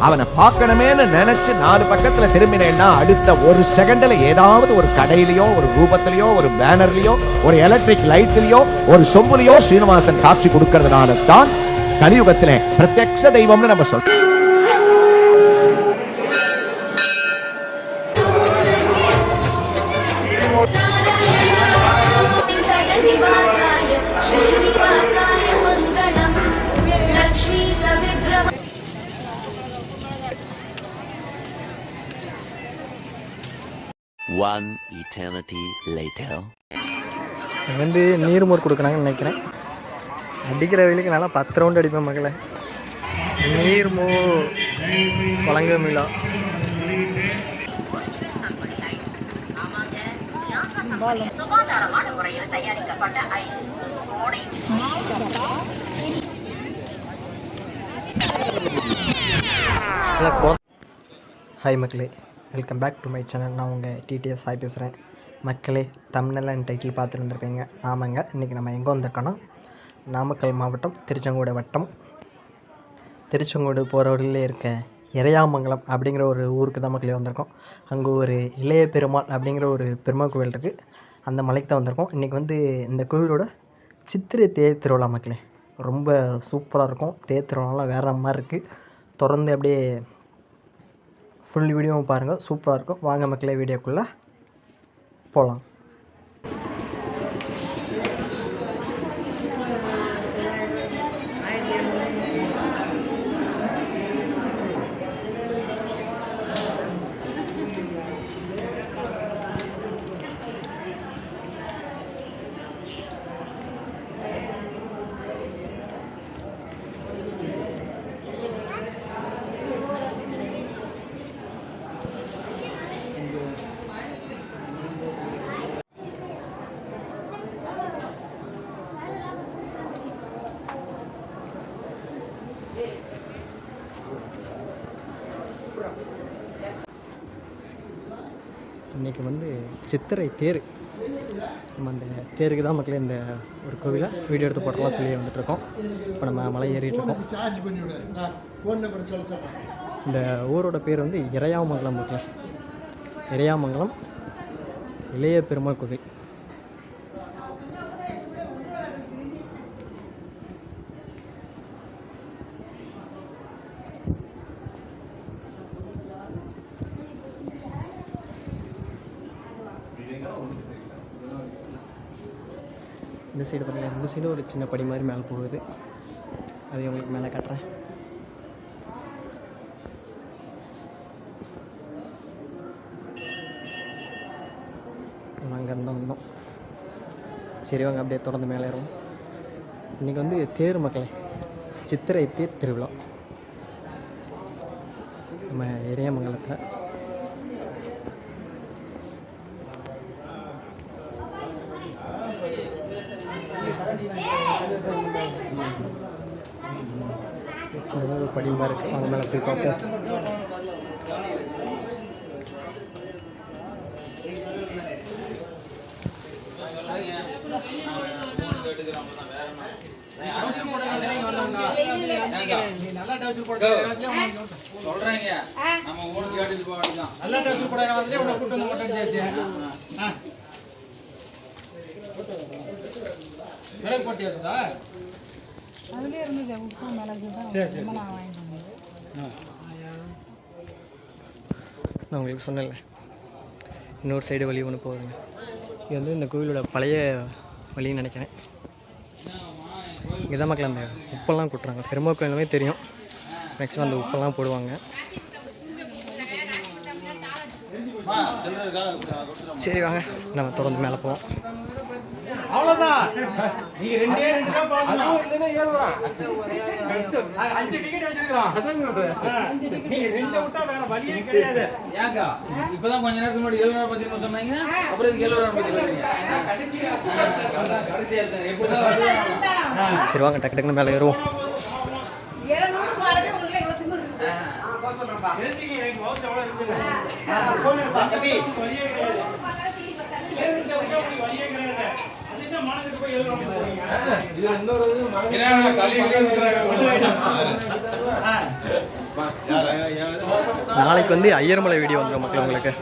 அவனை பார்க்கணுமேன்னு நினைச்சு 4 பக்கத்துல திரும்பினேன்னா அடுத்த ஒரு செகண்ட்ல ஏதாவது ஒரு கடையிலயோ ஒரு ரூபத்திலயோ ஒரு பேனர்லயோ ஒரு எலக்ட்ரிக் லைட்லயோ ஒரு சொம்புலயோ ஸ்ரீனிவாசன் காட்சி கொடுக்கறதுனால தான் கலியுகத்திலே பிரத்யக்ஷ தெய்வம்னு நம்ம சொல்றோம். One eternity later. வந்து நீர்மோர் கொடுக்குறாங்கன்னு நினைக்கிறேன். அடிக்கிற வெயிலுக்கு நல்லா 10 ரவுண்டு அடிப்பேன் மக்களை. நீர்மோர் வழங்க விழா. ஹாய் மக்களே, welcome back to my channel. நான் உங்கள் டிடிஎஸ் சாய் பேசுகிறேன். மக்களே, தமிழ்நில டைட்டில் பார்த்துருந்துருப்பீங்க. ஆமாங்க, இன்றைக்கி நம்ம எங்கே வந்திருக்கோன்னா நாமக்கல் மாவட்டம் திருச்செங்கோடு வட்டம் திருச்செங்கோடு போகிற வழியிலே இருக்க இறையாமங்கலம் அப்படிங்கிற ஒரு ஊருக்கு தான் மக்களே வந்திருக்கோம். அங்கே ஒரு இளைய பெருமாள் அப்படிங்கிற ஒரு பெருமாள் கோவில் இருக்குது. அந்த மலைக்கு தான் வந்திருக்கோம். இன்றைக்கி வந்து இந்த கோவிலோட சித்திரை தேர் திருவிழா மக்களே. ரொம்ப சூப்பராக இருக்கும். தேர் திருவிழாலாம் வேறு மாதிரி இருக்குது. தொடர்ந்து அப்படியே ஃபுல் வீடியோவும் பாருங்கள், சூப்பராக இருக்கும். வாங்க மக்களே, வீடியோக்குள்ளே போகலாம். இன்றைக்கி வந்து சித்திரை தேர். நம்ம அந்த தேருக்கு தான் மக்களே இந்த ஒரு கோவிலை வீடியோ எடுத்து போட்டலாம் சொல்லி வந்துட்டுருக்கோம். இப்போ நம்ம மலை ஏறிட்டுருக்கோம். இந்த ஊரோட பேர் வந்து இறையாமங்கலம் மக்களே. இறையாமங்கலம் இளைய பெருமாள் கோவில். இந்த சைடு பாருங்கள், இந்த சைடு ஒரு சின்ன படி மாதிரி மேலே போகுது. அது உங்களுக்கு மேலே காட்டுறேன். அங்கே இருந்தால் வந்தோம். சரி வாங்க அப்படியே தொடர்ந்து மேலே ஏறுவோம். இன்றைக்கி வந்து தேர் மக்களே, சித்திரை தேர் திருவிழா நம்ம இறையாமங்கலத்தில். சின்னதாக படி மாதிரி இருக்குது. அவங்க மேலே போய் பார்ப்போம். அதுலேயே இருந்தது உப்பு மிளகு தான் நான் வாங்கிட்டு வந்தேன். நான் உங்களுக்கு சொன்னேன்ல, இன்னொரு சைடு வழி ஒன்று போகுதுங்க. இது வந்து இந்த கோவிலோட பழைய வழின்னு நினைக்கிறேன். இங்கே தான் மக்கள் அந்த உப்பெல்லாம் கொட்டுறாங்க. பெருமாள் கோயிலுமே தெரியும், மேக்ஸிமம் அந்த உப்பெல்லாம் போடுவாங்க. சரி வாங்க நம்ம தொடர்ந்து மேலே போவோம். அவ்வளவுதான். நீங்க ரெண்டே தான் பாக்கணும். இல்லனா ஏறுறா. 5 டிக்கெட் வச்சிருக்கோம். நீங்க ரெண்டே விட்டா வேற வழியே கிடையாது. ஏங்க இப்பதான் கொஞ்ச நேரத்துக்கு முன்னாடி 700 பத்தி சொன்னீங்க. அப்புறம் இதுக்கு 700 பத்தி சொல்றீங்க. கடைசியா இருக்கு. எப்படி தான் வருது? சரி வாங்க டக்கு டக்குன்னு மேலே ஏறுவோம். 700 பாருங்க உங்களுக்கு எவ்வளவு திமிரு. போய் சொல்றேன்ப்பா. எழுதிங்க எனக்கு மவுஸ் எவ்வளவு இருக்குங்க. போன் தம்பி வழியே கிடையாது. ரெண்டே விட்டா வழியே கிடையாது. இது இன்னொரு நாளைக்கு வந்து ஐயர்மலை வீடியோ வந்துடும் மக்கள். உங்களுக்கு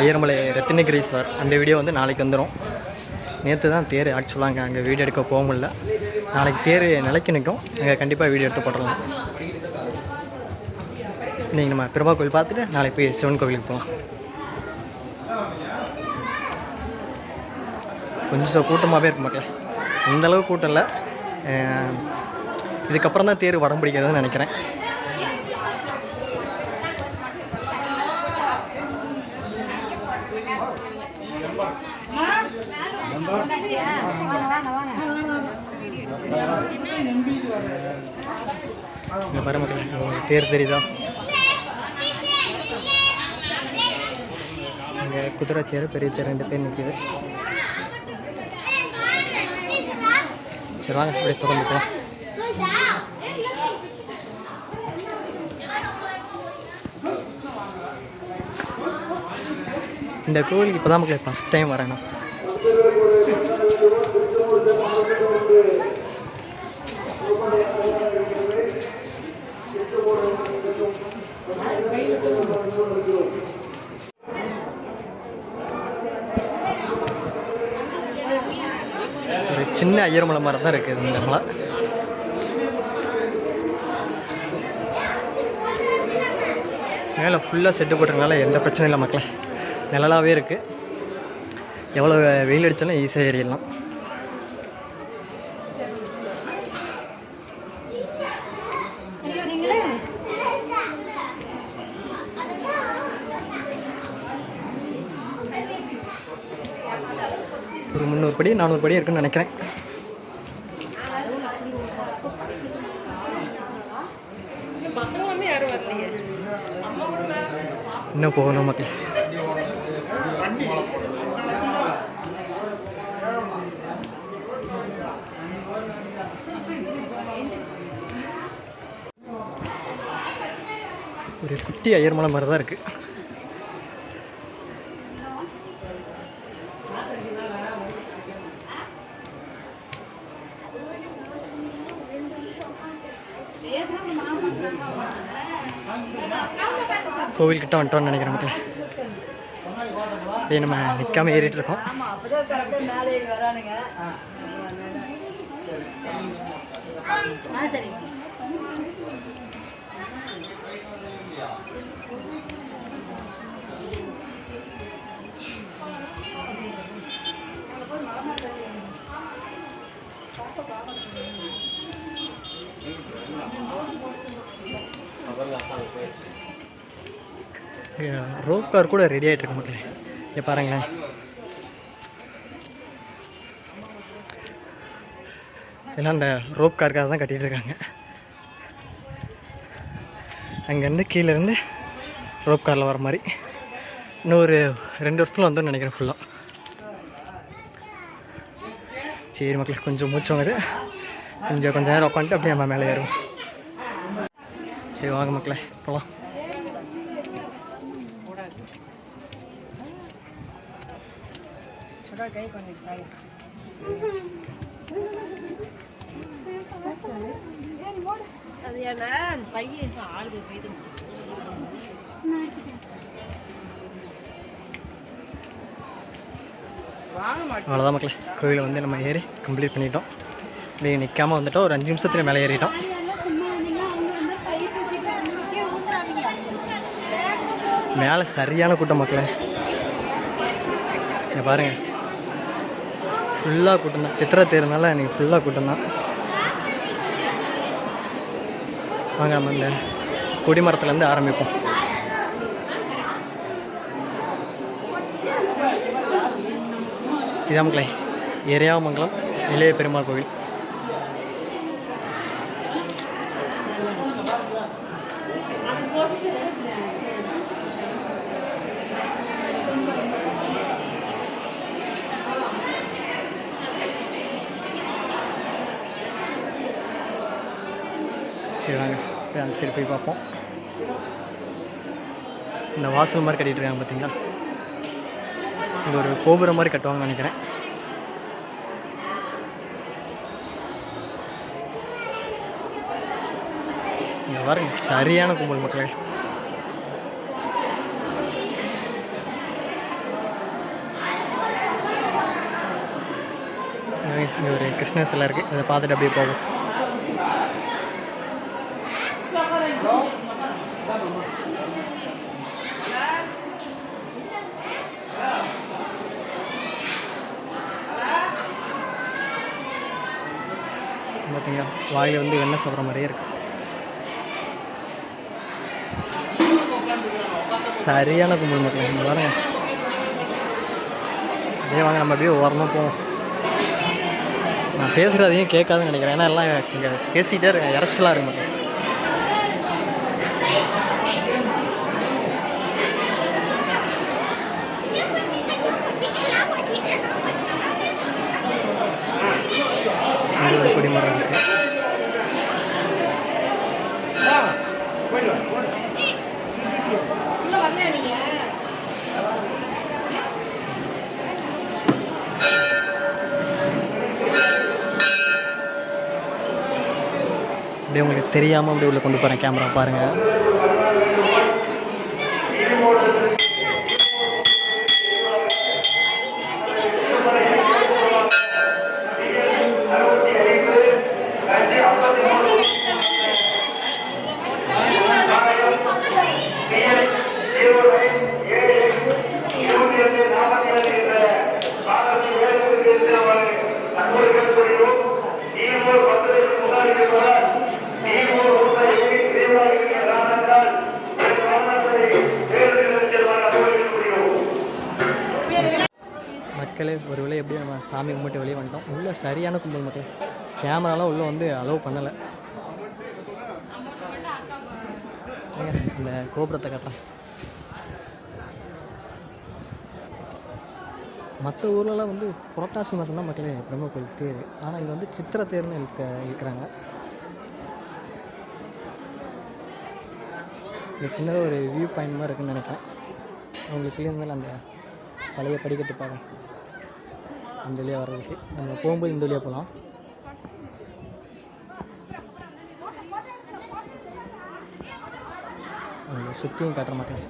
ஐயர்மலை ரத்தினகிரீஸ்வர் அந்த வீடியோ வந்து நாளைக்கு வந்துடும். நேற்று தான் தேர் ஆக்சுவலாக அங்கே வீடியோ எடுக்க போக முடியல. நாளைக்கு தேர் நிலைக்கு நிற்கும், அங்கே கண்டிப்பாக வீடியோ எடுத்து போட்டுடலாம். இன்றைக்கி நம்ம பெருமா கோவில் பார்த்துட்டு நாளைக்கு போய் சிவன் கோவிலுக்கு போகலாம். கொஞ்சம் கூட்டமாகவே இருக்கும் மக்கள், அந்தளவு கூட்டம் இல்லை. இதுக்கப்புறம் தான் தேர் வடம் பிடிக்கிறதுன்னு நினைக்கிறேன். இங்கே பாரு மக்கள், தேர் தெரியுதா? இங்கே குதிரை சேர், பெரிய தேர், 2 தேர் நிற்கிது. சரி வாங்க அப்படியே தொடர்ந்து போகலாம். இந்த கோவிலுக்கு இப்போ தான் மக்கள் ஃபஸ்ட் டைம் வரேன். ஒரு சின்ன ஐயர்மலை மாதிரி தான் இருக்குது இந்த மலை. மேலே ஃபுல்லாக செட்டு போட்டுறதுனால எந்த பிரச்சனையும் இல்லை மக்களே, நிழலாகவே இருக்குது. எவ்வளோ வெயில் அடித்தாலும் ஈஸியாக ஏறிடலாம். ஒரு 300 படி 400 படி இருக்குன்னு நினைக்கிறேன். இன்னும் போகணும் மக்கள். ஒரு குட்டி ஐயர்மலை மாதிரி தான் இருக்குது. கோவில்கிட்ட வந்துட்டோம்னு நினைக்கிறேன் மக்கள். நம்ம நிற்காம ஏறிட்டு இருக்கோம். ரோப் கார் கூட ரெடி ஆகிட்டு இருக்கு மக்களே. இங்கே பாருங்களேன், இதெல்லாம் அந்த ரோப் காருக்காக தான் கட்டிகிட்டு இருக்காங்க. அங்கேருந்து கீழேருந்து ரோப் காரில் வர மாதிரி இன்னும் ஒரு 2 வருஷத்தில் வந்தோன்னு நினைக்கிறேன் ஃபுல்லாக. சரி மக்களே, கொஞ்சம் மூச்சு வாங்குது, கொஞ்சம் நேரம் உட்காந்துட்டு அப்படியே நம்ம மேலே ஏறுவோம். சரி வாங்க மக்களே போகலாம். அவ்வளோதான் மக்களே, கோவிலை வந்து நம்ம ஏறி கம்ப்ளீட் பண்ணிட்டோம். இப்படி நிற்காமல் வந்துட்டோம். ஒரு 5 நிமிஷத்துல மேலே ஏறிட்டோம். மேலே சரியான கூட்டம் மக்களே. இங்கே பாருங்கள், ஃபுல்லாக கூட்டம் தான். சித்திரை தேர்னால எனக்கு ஃபுல்லாக கூட்டம் தான். வாங்க நம்ம இந்த கொடிமரத்துலேருந்து ஆரம்பிப்போம். இதான் மக்களே, எரியாமங்கலம் இளைய பெருமாள் கோவில். சரி வாங்க அந்த சைடு போய் பார்ப்போம். இந்த வாசல் மாதிரி கட்டிகிட்டு இருக்காங்க பார்த்தீங்களா, இந்த ஒரு கோபுரம் மாதிரி கட்டுவாங்கன்னு நினைக்கிறேன். இங்கே பாருங்க சரியான கும்பல் மக்களே. இங்கே ஒரு கிருஷ்ணர் சிலை இருக்குது, அதை பார்த்துட்டு அப்படியே போகும். பார்த்தீங்களா வாயில் வந்து எண்ணெய் சாப்பிட்ற மாதிரியே இருக்குது. சரியான கும்பல் மக்கள் இங்கே பாருங்க. அதே வாங்க நம்ம அப்படியே ஓரமாக போவோம். நான் பேசுகிறது அதையும் கேட்காதுன்னு நினைக்கிறேன், ஏன்னா எல்லாம் இங்கே பேசிக்கிட்டே இருக்கேன், இறச்சலாக இருக்கு மக்கள். ஒரு குடிமரம் இருக்குது. அப்படியே உங்களுக்கு தெரியாமல் அப்படியே உள்ள கொண்டு போகிறேன் கேமரா பாருங்கள். மக்களே ஒரு வேளை எப்படி நம்ம சாமி கும்பிட்டு வெளியே வந்துட்டோம். உள்ளே சரியான கும்பல் மக்கள். கேமராலாம் உள்ளே வந்து அலோவ் பண்ணலை. இந்த கோபுரத்தை காட்டுறேன். மற்ற ஊர்லலாம் வந்து புரட்டாசி மாதம் தான் மக்களே பிரம்ம கோயில் தேர். ஆனால் இங்கே வந்து சித்திரை தேர்னு இருக்கிறாங்க. இங்கே சின்னதாக ஒரு வியூ பாயிண்ட் மாதிரி இருக்குன்னு நினைக்கிறேன். அவங்களுக்கு சொல்லியிருந்தாலும் அந்த பழைய படிக்கட்டு பாருங்க, அந்த வழியாக வர்றதுக்கு நம்ம போகும்போது இந்த வழியாக போகலாம். அவங்க சுற்றியும் காட்டுற மாட்டேன்.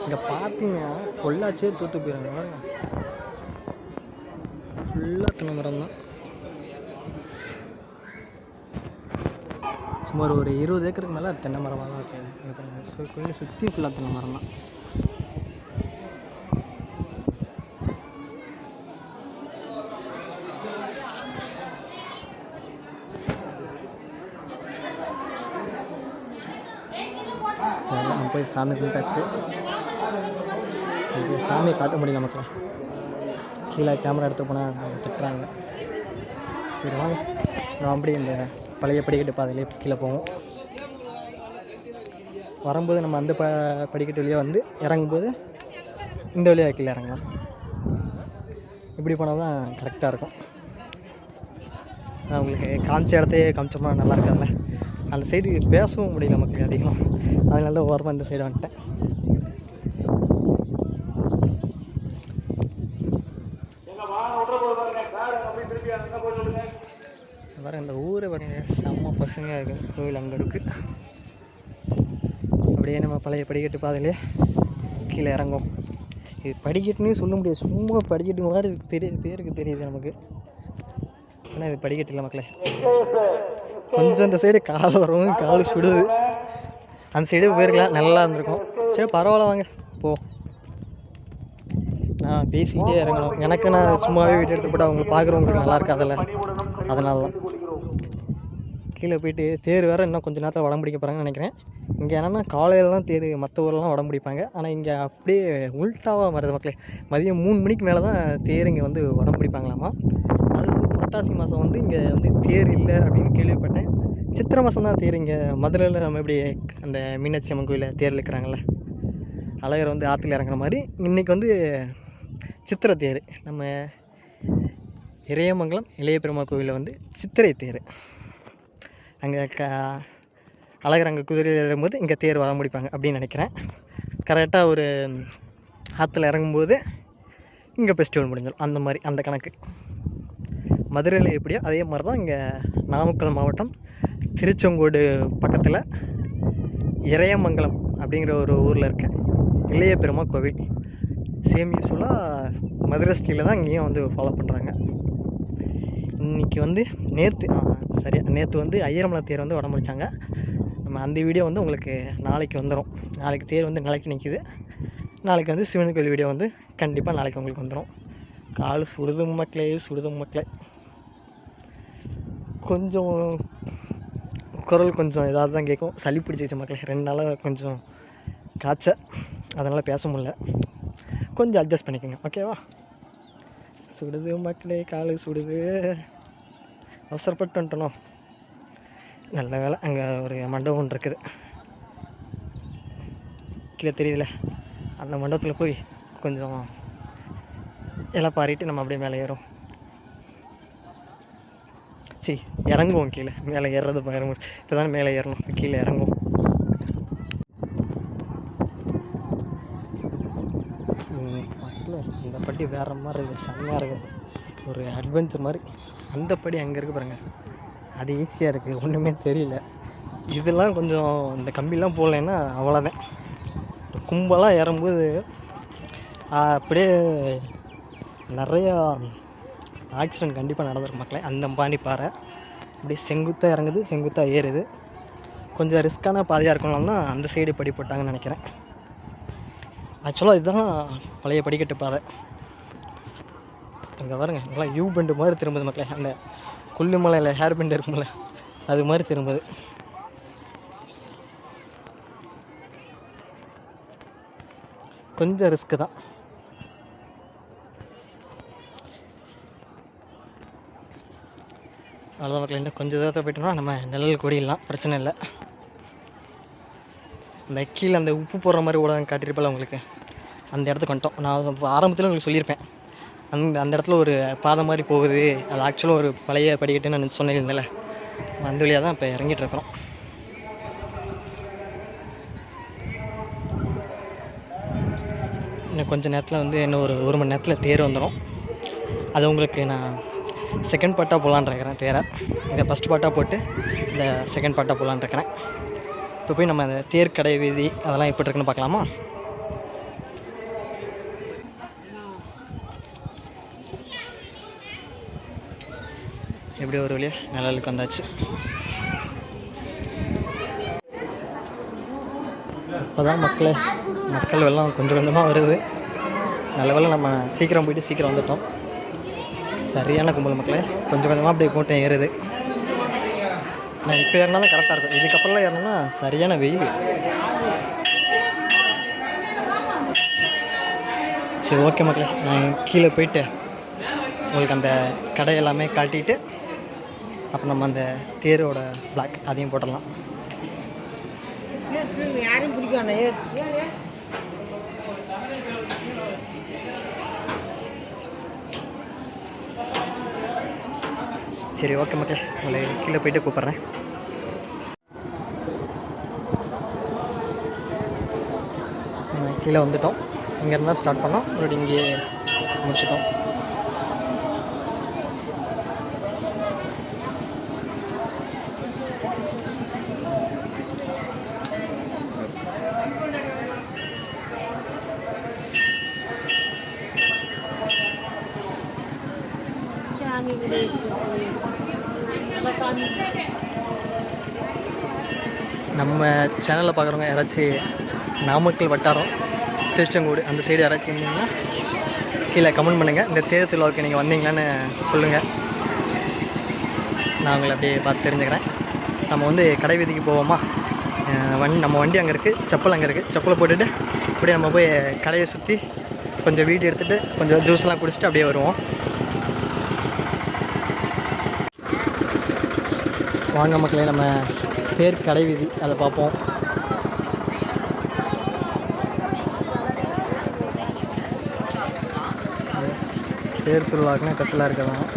இங்கே பார்த்தீங்கன்னா பொள்ளாச்சியே தூத்து போயிடுறாங்க. ஃபுல்லாக தென்னை மரம் தான். சுமார் ஒரு 20 ஏக்கருக்கு மேலே தென்னை மரமாக தான் இருக்கிறாங்க. ஸோ கோயில் சுற்றி ஃபுல்லாக தென்னை மரம் தான். சரி நம்ம போய் சாமி கும்பிட்டாச்சு. சாமியை காட்ட முடியும் நமக்கு. கீழே கேமரா எடுத்து போனால் திட்டுறாங்க. சரி வாங்க நான் அப்படி இந்த பழைய படிக்கட்டு பாதையிலே கீழே போவோம். வரும்போது நம்ம அந்த படிக்கட்டு வழியாக வந்து இறங்கும்போது இந்த வழியாக கீழே இறங்கலாம். இப்படி போனால் தான் கரெக்டாக இருக்கும். நான் உங்களுக்கு காமிச்ச இடத்தையே காமிச்சோம்னா நல்லா இருக்காதுல்ல. அந்த சைடு பேசவும் முடியல மக்களுக்கு அதிகம். அதனால தான் ஓரமாக இந்த சைடு வந்துட்டேன். வர இந்த ஊரை பாருங்க, செம்ம பசுமையாக இருக்குது. கோவில் அங்கே இருக்குது. அப்படியே நம்ம பழைய படிக்கட்டு பாதையிலே கீழே இறங்கும். இது படிக்கட்டுன்னே சொல்ல முடியாது, சும்மா படிக்கட்டு மாதிரி பேருக்கு தெரியுது நமக்கு. ஆனால் இது படிக்கட்டு இல்லை மக்களே. கொஞ்சம் அந்த சைடு கால் வரவும் கால் சுடுது. அந்த சைடு போயிருக்கலாம், நல்லா இருந்திருக்கும். சரி பரவாயில்ல வாங்க போ. நான் பேசிக்கிட்டே இறங்கணும். எனக்கு நான் சும்மாவே வீட்டு எடுத்து போட்டு அவங்க பார்க்குறவங்களுக்கு நல்லா இருக்காதில்ல, அதனால தான். கீழே போயிட்டு தேர் வேறு இன்னும் கொஞ்சம் நேரத்தில் வடம் பிடிக்க போகிறாங்கன்னு நினைக்கிறேன். இங்கே என்னென்னா காலையில் தான் தேர், மற்ற ஊரெலாம் வடம் பிடிப்பாங்க. ஆனால் இங்கே அப்படியே உள்டாவாக வருது மக்களே. மதியம் 3 மணிக்கு மேலே தான் தேர் இங்கே வந்து வடம் பிடிப்பாங்களாமா. அது வந்து புரட்டாசி மாதம் வந்து இங்கே வந்து தேர் இல்லை அப்படின்னு கேள்விப்பட்டேன். சித்திரை மாதம் தான் தேர். இங்கே மதுரையில் நம்ம எப்படி அந்த மீனாட்சி அம்மன் கோயிலில் தேர் இழுக்கிறாங்கள்ல, அழகர் வந்து ஆற்றுல இறங்குற மாதிரி இன்றைக்கி வந்து சித்திரை தேர். நம்ம இறையமங்கலம் இளைய பெருமாள் கோவிலில் வந்து சித்திரை தேர். அங்கே அழகர் அங்கே குதிரையில் இறங்கும்போது இங்கே தேர் வர முடிப்பாங்க அப்படின்னு நினைக்கிறேன். கரெக்டாக ஒரு ஆற்றுல இறங்கும்போது இங்கே ஃபெஸ்டிவல் முடிஞ்சிடும். அந்த மாதிரி அந்த கணக்கு. மதுரையில் எப்படியோ அதே மாதிரி தான் இங்கே நாமக்கல் மாவட்டம் திருச்செங்கோடு பக்கத்தில் இறையமங்கலம் அப்படிங்கிற ஒரு ஊரில் இருக்க இளைய பெருமாள் கோவில். சேம் யூஸ்ஃபுல்லாக மதுரை ஸ்டைலில் தான் இங்கேயும் வந்து ஃபாலோ பண்ணுறாங்க. இன்றைக்கி வந்து நேற்று வந்து ஐயரமலை தேர் வந்து உடம்புடிச்சாங்க. நம்ம அந்த வீடியோ வந்து உங்களுக்கு நாளைக்கு வந்துடும். நாளைக்கு தேர் வந்து நாளைக்கு நிற்கிது. நாளைக்கு வந்து சிவன் கோயில் வீடியோ வந்து கண்டிப்பாக நாளைக்கு உங்களுக்கு வந்துடும். கால் சுடுதும் மக்களே. கொஞ்சம் குரல் கொஞ்சம் ஏதாவது தான் கேட்கும். சளி பிடிச்சிச்சு மக்களே. 2 நாளாக கொஞ்சம் காய்ச்ச, அதனால் பேச முடியல. கொஞ்சம் அட்ஜஸ்ட் பண்ணிக்கோங்க, ஓகேவா? சுடுது மக்களே, கால் சுடுது. அவசரப்பட்டு வந்துட்டோம். நல்ல வேலை அங்கே ஒரு மண்டபம் ஒன்று இருக்குது, கீழே தெரியுதுல, அந்த மண்டபத்தில் போய் கொஞ்சம் எல்லாம் பாரிட்டு நம்ம அப்படியே மேலே ஏறும். இறங்குவோம். கீழே மேலே ஏறுறது பயங்கரம். இப்போ தான் மேலே ஏறணும், கீழே இறங்குவோம். இந்த படி வேறு மாதிரி இருக்குது, செம்மையாக இருக்குது. ஒரு அட்வென்ச்சர் மாதிரி. அந்த படி அங்கே இருக்குது பாருங்கள், அது ஈஸியாக இருக்குது, ஒன்றுமே தெரியல. இதெல்லாம் கொஞ்சம் இந்த கம்பிலாம் போடலைன்னா அவ்வளோதான். கும்பலாக ஏறும்போது அப்படியே நிறையா ஆக்சிடென்ட் கண்டிப்பாக நடந்திருக்கு மக்களே. அந்த பாண்டி பாறை அப்படியே செங்குத்தாக இறங்குது, செங்குத்தாக ஏறுது. கொஞ்சம் ரிஸ்க்கான பாதையாக இருக்கணும் தான் அந்த சைடு படி போட்டாங்கன்னு நினைக்கிறேன். ஆக்சுவலாக இதுதான் பழைய படிக்கட்டு பாதை. இங்கே பாருங்க, இதெல்லாம் யூ பெண்டு மாதிரி திரும்புது மக்களே. அந்த கொல்லிமலையில் ஹேர் பெண்டு இருக்கும்ல, அது மாதிரி திரும்புது. கொஞ்சம் ரிஸ்க்கு தான். அவ்வளோதான் மக்கள். இன்னும் கொஞ்சம் தூரத்தை போய்ட்டோம்னா நம்ம நிழல் கொடியெல்லாம் பிரச்சனை இல்லை. அந்த கீழே அந்த உப்பு போடுற மாதிரி ஊடகம் காட்டியிருப்பல உங்களுக்கு, அந்த இடத்துக்கு வந்துட்டோம். நான் ஆரம்பத்தில் உங்களுக்கு சொல்லியிருப்பேன், அந்த இடத்துல ஒரு பாதை மாதிரி போகுது, அது ஆக்சுவலாக ஒரு பழைய படிக்கட்டுன்னு நான் சொன்னிருந்தேன்ல, அந்த வழியாக தான் இப்போ இறங்கிட்டு இருக்கிறோம். இன்னும் கொஞ்சம் நேரத்தில் வந்து இன்னும் ஒரு மணி நேரத்தில் தேர் வந்துடும். அது உங்களுக்கு நான் செகண்ட் பார்ட்டாக போகலான்னு இருக்கிறேன் தேரை. இதை ஃபஸ்ட் பார்ட்டாக போட்டு இந்த செகண்ட் பார்ட்டாக போகலான்னு இருக்கிறேன். இப்போ போய் நம்ம அந்த தேர் கடை வீதி அதெல்லாம் எப்படி இருக்குன்னு பார்க்கலாமா? எப்படியோ ஒரு வழியாக நிழலுக்கு வந்தாச்சு. இப்போ தான் மக்கள் வெள்ளம் கொஞ்சம் கொஞ்சமாக வருது. நல்ல வேளை நம்ம சீக்கிரம் போயிட்டு சீக்கிரம் வந்துட்டோம். சரியான கும்பல் மக்களே. கொஞ்சம் கொஞ்சமாக அப்படியே கூட்டம் ஏறுது. நான் இப்போ ஏறினா தான் கரெக்டாக இருக்கும். இதுக்கப்புறம்லாம் ஏறினோம்னா சரியான வெயில். சரி, ஓகே மக்களே, நான் கீழே போயிட்டு உங்களுக்கு அந்த கடை எல்லாமே காட்டிட்டு அப்புறம் நம்ம அந்த தேரோட பிளாக் அதையும் போட்டுடலாம். யாரும் பிடிக்கானே. சரி, ஓகே மக்களே, உங்களை கீழே போயிட்டு கூப்பிட்றேன். கீழே வந்துட்டோம். இங்கே இருந்தால் ஸ்டார்ட் பண்ணோம், மறுபடியும் இங்கே முடிச்சிட்டோம். நம்ம சேனலில் பார்க்குறவங்க யாராச்சும் நாமக்கல் வட்டாரம் திருச்செங்கோடு அந்த சைடு யாராச்சும் இருந்தீங்கன்னா கீழே கமெண்ட் பண்ணுங்கள். இந்த தேர் திருவிழாவுக்கு நீங்கள் வந்தீங்களான்னு சொல்லுங்கள், நான் உங்களை அப்படியே பார்த்து தெரிஞ்சுக்கிறேன். நம்ம வந்து கடை வீதிக்கு போவோமா? நம்ம வண்டி அங்கே இருக்குது, செப்பல் அங்கே இருக்குது. செப்பலை போட்டுட்டு அப்படியே நம்ம போய் கடையை சுற்றி கொஞ்சம் வீடியோ எடுத்துகிட்டு கொஞ்சம் ஜூஸ்லாம் குடிச்சிட்டு அப்படியே வருவோம். வாங்க மக்களே, நம்ம தேர் கடை வீதி அதை பார்ப்போம். தேர் திருவிழாக்குன்னா கசலாக இருக்கதான்.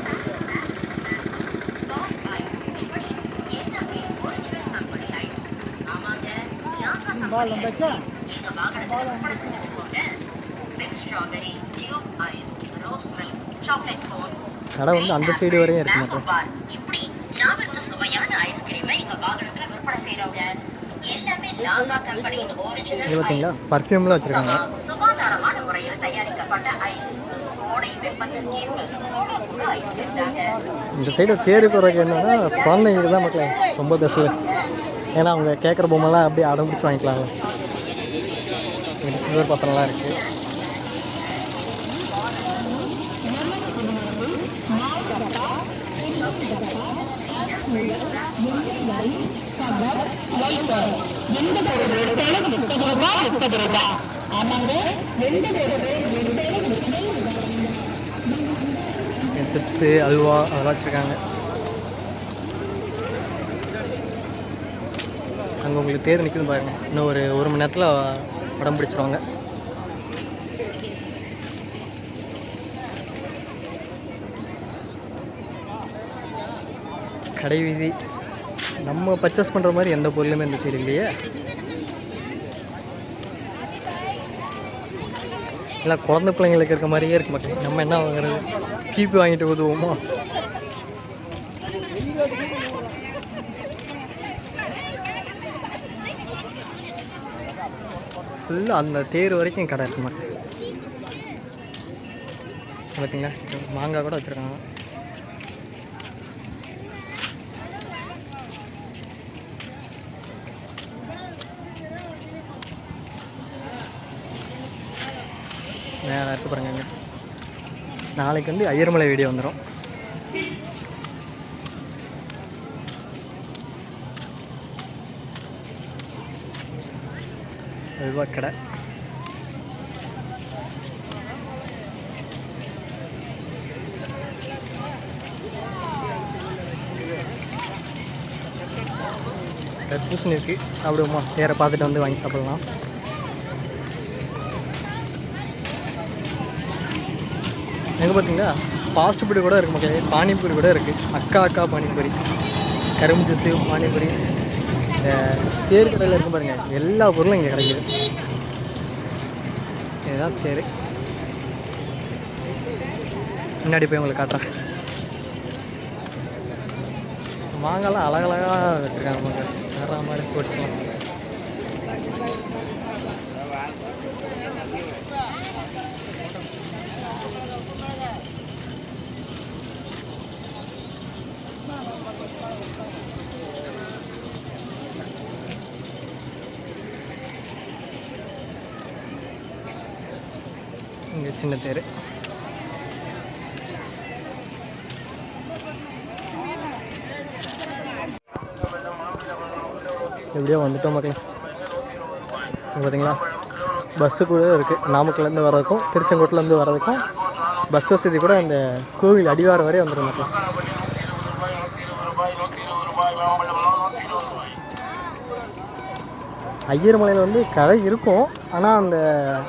கடை வந்து அந்த சைடு வரையும் இருக்கு மக்கள். இது பார்த்தீங்களா பர்ஃப்யூம்லாம் வச்சுருக்காங்க. இந்த சைடு தேர் குறைக்கு என்னன்னா குழந்தைங்களுக்கு தான் மக்களே ரொம்ப பெஸ்ட்டு. ஏன்னா அவங்க கேட்குற பொம்மைலாம் அப்படியே அடம் பிடிச்சி வாங்கிக்கலாங்க. இங்கே சில்வர் பாத்திரம்லாம் இருக்குது. சிப்ஸு அல்வா அதெல்லாம் வச்சுருக்காங்க. அங்கே உங்களுக்கு தேர் நிற்குது பாருங்கள். இன்னும் ஒரு மணி நேரத்தில் உடம்பு பிடிச்சிருவாங்க. கடை வீதி நம்ம பர்ச்சேஸ் பண்ணுற மாதிரி எந்த பொருளுமே இந்த சைடு இல்லையே. இல்லை குழந்தை பிள்ளைங்களுக்கு இருக்க மாதிரியே இருக்கு மக்கள். நம்ம என்ன வாங்குறது, கீப்பு வாங்கிட்டு உதவுமா? ஃபுல்லாக அந்த தேர் வரைக்கும் கடை இருக்கு மக்கள். பார்த்தீங்களா மாங்காய் கூட வச்சுருக்காங்க. நேராக இருக்கு பாருங்க. நாளைக்கு வந்து ஐயர்மலை வீடியோ வந்துடும். அல்வா கடை. தர்பூசணி இருக்குது, சாப்பிடுவோமா? தேரை பார்த்துட்டு வந்து வாங்கி சாப்பிட்லாம். எங்கே பார்த்தீங்களா ஃபாஸ்ட் ஃபுட்டு கூட இருக்குது மக்களே. பானிபூரி கூட இருக்குது. அக்கா பானிபூரி, கரும்பு ஜூஸு, பானிபூரி. தேர் கடையில் இருக்கும் பாருங்கள், எல்லா பொருளும் இங்கே கிடைக்கிது. இதுதான் தேர். முன்னாடி போய் உங்களுக்கு காட்டுறேன். மாங்காய்லாம் அழகழகாக வச்சுருக்காங்க மக்கள். வேற மாதிரி போட்டுலாம். இங்கே சின்ன தேர். எப்படியோ வந்துட்டோம் மக்கள். பார்த்தீங்களா பஸ்ஸு கூட இருக்குது. நாமக்கல்லேருந்து வர்றதுக்கும் திருச்செங்கோட்டிலேருந்து வர்றதுக்கும் பஸ் வசதி கூட இந்த கோவில் அடிவாரம் வரை வந்துடும் மக்கள். ஐயர்மலையில் வந்து கடை இருக்கும், ஆனால் அந்த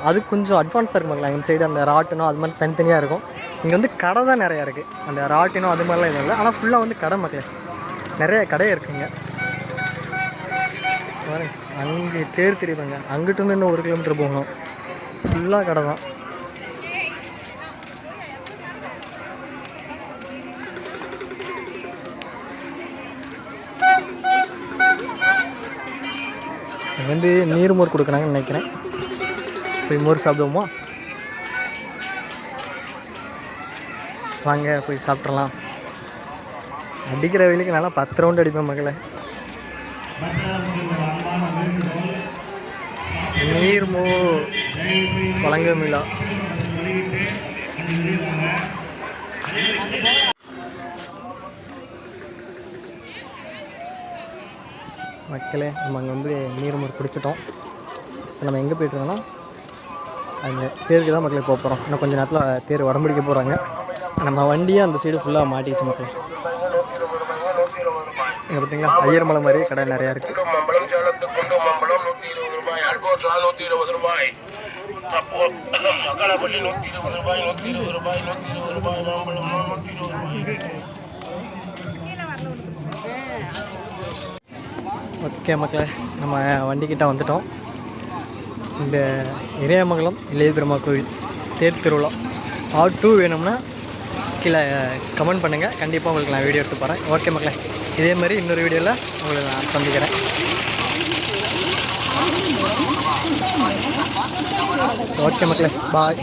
அது கொஞ்சம் அட்வான்ஸாக இருக்கும் மக்கள். எங்கள் சைடு அந்த ராட்டினம் அது மாதிரி தனித்தனியாக இருக்கும். இங்கே வந்து கடை தான் நிறையா இருக்குது. அந்த ராட்டினம் அது மாதிரிலாம் எதுவும் இல்லை, ஆனால் ஃபுல்லாக வந்து கடை மக்கள். நிறைய கடை இருக்குங்க. அங்கே தேர் தெரியுவாங்க. அங்கிட்டு வந்து இன்னும் 1 கிலோமீட்டர் போகணும். ஃபுல்லாக கடை தான். இது வந்து நீர் மோர் கொடுக்குறாங்கன்னு நினைக்கிறேன். போய் மோர் சாப்பிடுவோமா? வாங்க போய் சாப்பிட்றலாம். அடிக்கிற வெயிலுக்கு நல்லா 10 ரவுண்டு அடிப்பேன் மக்களை. நீர்மோர் வழங்கும் விழா. மக்களே நம்ம அங்கே வந்து நீர்மோர் குடிச்சிட்டோம். நம்ம எங்கே போய்ட்டுருக்கோன்னா அந்த தேருக்கு தான் மக்களே போக போகிறோம். இன்னும் கொஞ்சம் நேரத்தில் தேர் உடம்பிடிக்க போகிறாங்க. நம்ம வண்டியே அந்த சைடு ஃபுல்லாக மாட்டிக்கிச்சு மக்களே. இங்கே பார்த்தீங்களா ஐயர்மலை மாதிரியே கடை நிறையா இருக்குது. ஓகே மக்களே, நம்ம வண்டிக்கிட்ட வந்துட்டோம். இந்த இறையமங்கலம் இளைய பெருமாள் கோவில் தேர் திருவிழா பார்ட் 2 வேணும்னா கீழே கமெண்ட் பண்ணுங்கள். கண்டிப்பாக உங்களுக்கு நான் வீடியோ எடுத்து போகிறேன். ஓகே மக்களே, இதே மாதிரி இன்னொரு வீடியோவில் உங்களை நான் சந்திக்கிறேன். ஓகே மக்களே, பாய்.